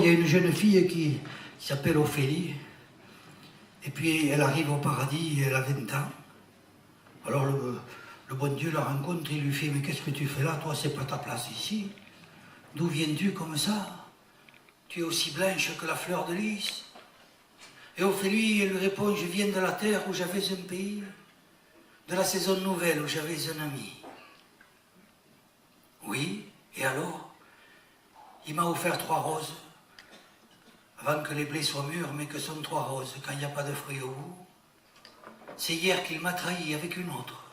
Il y a une jeune fille qui s'appelle Ophélie, et puis elle arrive au paradis, elle a 20 ans. Alors le bon Dieu la rencontre, il lui fait « Mais qu'est-ce que tu fais là? Toi, c'est pas ta place ici. D'où viens-tu comme ça? Tu es aussi blanche que la fleur de lys. » Et Ophélie, elle lui répond « Je viens de la terre où j'avais un pays, de la saison nouvelle où j'avais un ami. » Oui, et alors? Il m'a offert 3 roses, avant que les blés soient mûrs, mais que sont 3 roses quand il n'y a pas de fruits au bout. C'est hier qu'il m'a trahi avec une autre.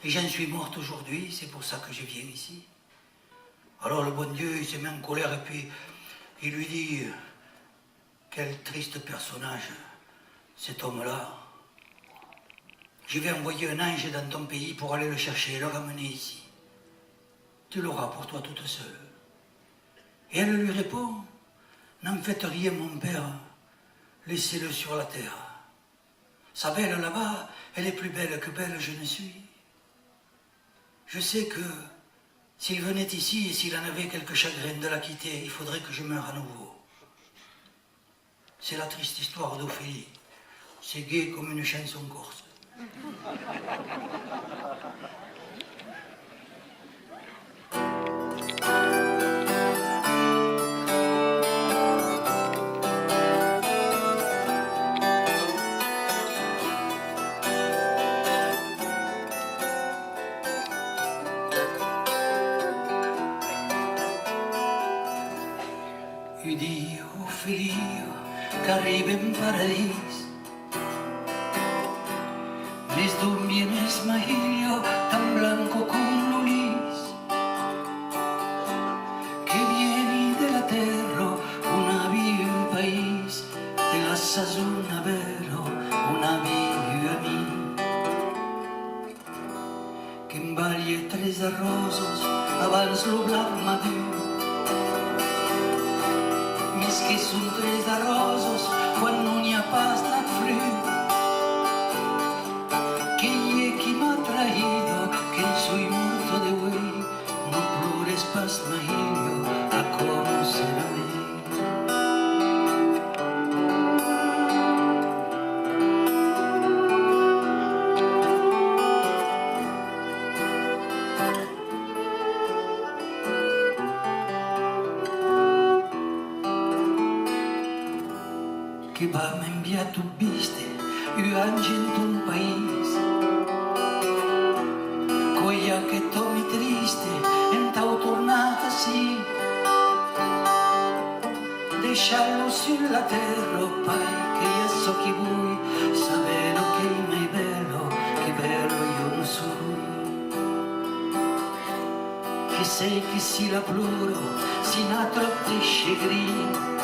Et j'en suis morte aujourd'hui, c'est pour ça que je viens ici. Alors le bon Dieu, il s'est mis en colère et puis il lui dit « Quel triste personnage, cet homme-là. Je vais envoyer un ange dans ton pays pour aller le chercher et le ramener ici. Tu l'auras pour toi toute seule. » Et elle lui répond « N'en faites rien, mon père, laissez-le sur la terre. Sa belle là-bas, elle est plus belle que belle je ne suis. Je sais que s'il venait ici et s'il en avait quelque chagrin de la quitter, il faudrait que je meure à nouveau. » C'est la triste histoire d'Ophélie. C'est gai comme une chanson corse. Udi Ophélie, qu'arribe en paradis. Mes tu vienes maglio, tan blanco como lis, que vieni de la terra, una via un país, de la sazona vero, una via a mí. Que emballe 3 arrosos, abans lo blanc madur, més que són 3 arrosos, quan no n'hi ha pas de fred. Que qui m'ha traído, que soy muerto de güey, no plores pas majillo, a cómo será mí. Que va m'enviar tu viste, io angento un país. Coia che tomi triste, en t'ho tornata sì. Deixalo sur la terra, pai, che io so chi vuoi, sapere che mai bello, che bello io non sono. Che sei che si la pluro, si na troppo scegri.